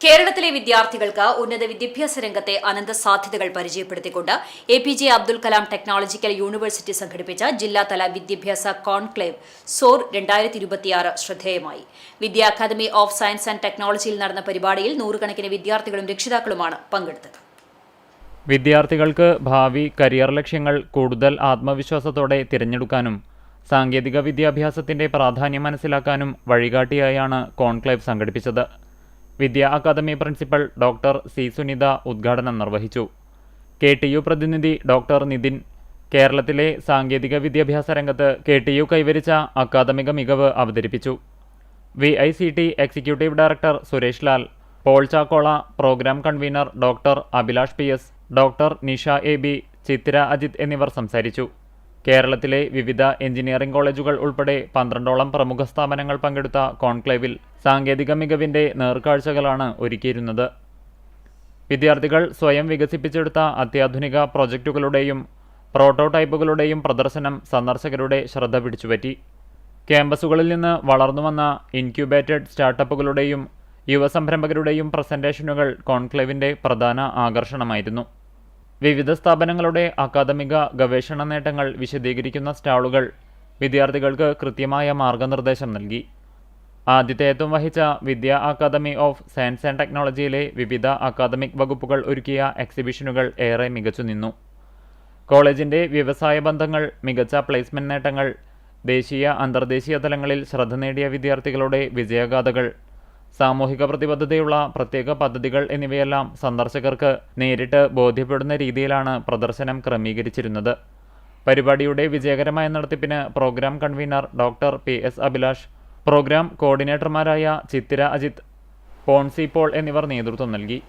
കേരളത്തിലെ വിദ്യാർത്ഥികൾക്ക് ഉന്നത വിദ്യാഭ്യാസ രംഗത്തെ അനന്ത സാധ്യതകൾ പരിചയപ്പെടുത്തിക്കൊണ്ട് APJ Abdul Kalam technological university സംഘടിപ്പിച്ച ജില്ലാതല വിദ്യാഭ്യാസ കോൺക്ലേവ് സോർ 2026 ശ്രദ്ധേയമായി. വിദ്യാ അക്കാദമി ഓഫ് സയൻസ് ആൻഡ് ടെക്നോളജിയിൽ നടന്ന പരിപാടിയിൽ നൂറുകണക്കിന് വിദ്യാർത്ഥികളും രക്ഷിതാക്കളുമാണ് പങ്കെടുത്തത്. വിദ്യാർത്ഥികൾക്ക് ഭാവി കരിയർ ലക്ഷ്യങ്ങൾ കൂടുതൽ ആത്മവിശ്വാസത്തോടെ തിരഞ്ഞെടുക്കാനും സാങ്കേതിക വിദ്യാഭ്യാസത്തിന്റെ പ്രാധാന്യം മനസ്സിലാക്കാനും വഴികാട്ടിയായാണ് കോൺക്ലേവ് സംഘടിപ്പിച്ചത്. Vidya academy principal doctor C Sunitha ഉദ്ഘാടനം നിർവഹിച്ചു. KTU പ്രതിനിധി ഡോക്ടർ നിതിൻ കേരളത്തിലെ സാങ്കേതിക വിദ്യാഭ്യാസ രംഗത്ത് KTU കൈവരിച്ച അക്കാദമിക മികവ് അവതരിപ്പിച്ചു. VICT executive director Suresh Lal, Paul Chakkola, programme convener doctor Abhilash PS, doctor Nisha AB, Chitra Ajith എന്നിവർ സംസാരിച്ചു. കേരളത്തിലെ വിവിധ എഞ്ചിനീയറിംഗ് കോളേജുകൾ ഉൾപ്പെടെ 12ഓളം പ്രമുഖ സ്ഥാപനങ്ങൾ പങ്കെടുത്ത കോൺക്ലേവിൽ സാങ്കേതിക മികവിന്റെ നേർക്കാഴ്ചകളാണ് ഒരുക്കിയിരുന്നത്. വിദ്യാർത്ഥികൾ സ്വയം വികസിപ്പിച്ചെടുത്ത അത്യാധുനിക പ്രോജക്റ്റുകളുടെയും പ്രോട്ടോടൈപ്പുകളുടെയും പ്രദർശനം സന്ദർശകരുടെ ശ്രദ്ധ പിടിച്ചുപറ്റി. ക്യാമ്പസുകളിൽ നിന്ന് വളർന്നുവന്ന ഇൻക്യുബേറ്റഡ് സ്റ്റാർട്ടപ്പുകളുടെയും യുവസംരംഭകരുടെയും പ്രസന്റേഷനുകൾ കോൺക്ലേവിന്റെ പ്രധാന ആകർഷണമായിരുന്നു. വിവിധ സ്ഥാപനങ്ങളുടെ അക്കാദമിക ഗവേഷണ നേട്ടങ്ങൾ വിശദീകരിക്കുന്ന സ്റ്റാളുകൾ വിദ്യാർത്ഥികൾക്ക് കൃത്യമായ മാർഗനിർദ്ദേശം നൽകി. ആതിഥേയത്വം വഹിച്ച വിദ്യാ അക്കാദമി ഓഫ് സയൻസ് ആൻഡ് ടെക്നോളജിയിലെ വിവിധ അക്കാദമിക് വകുപ്പുകൾ ഒരുക്കിയ എക്സിബിഷനുകൾ ഏറെ മികച്ചുനിന്നു. കോളേജിന്റെ വ്യവസായ ബന്ധങ്ങൾ, മികച്ച പ്ലേസ്മെന്റ് നേട്ടങ്ങൾ, ദേശീയ അന്തർദേശീയ തലങ്ങളിൽ ശ്രദ്ധ നേടിയ വിദ്യാർത്ഥികളുടെ വിജയഗാഥകൾ, സാമൂഹിക പ്രതിബദ്ധതയുള്ള പ്രത്യേക പദ്ധതികൾ എന്നിവയെല്ലാം സന്ദർശകർക്ക് നേരിട്ട് ബോധ്യപ്പെടുന്ന രീതിയിലാണ് പ്രദർശനം ക്രമീകരിച്ചിരുന്നത്. പരിപാടിയുടെ വിജയകരമായ നടത്തിപ്പിന് program convener doctor PS Abhilash, program കോർഡിനേറ്റർമാരായ ചിത്ര അജിത്, പോൺസി പോൾ എന്നിവർ നേതൃത്വം നൽകി.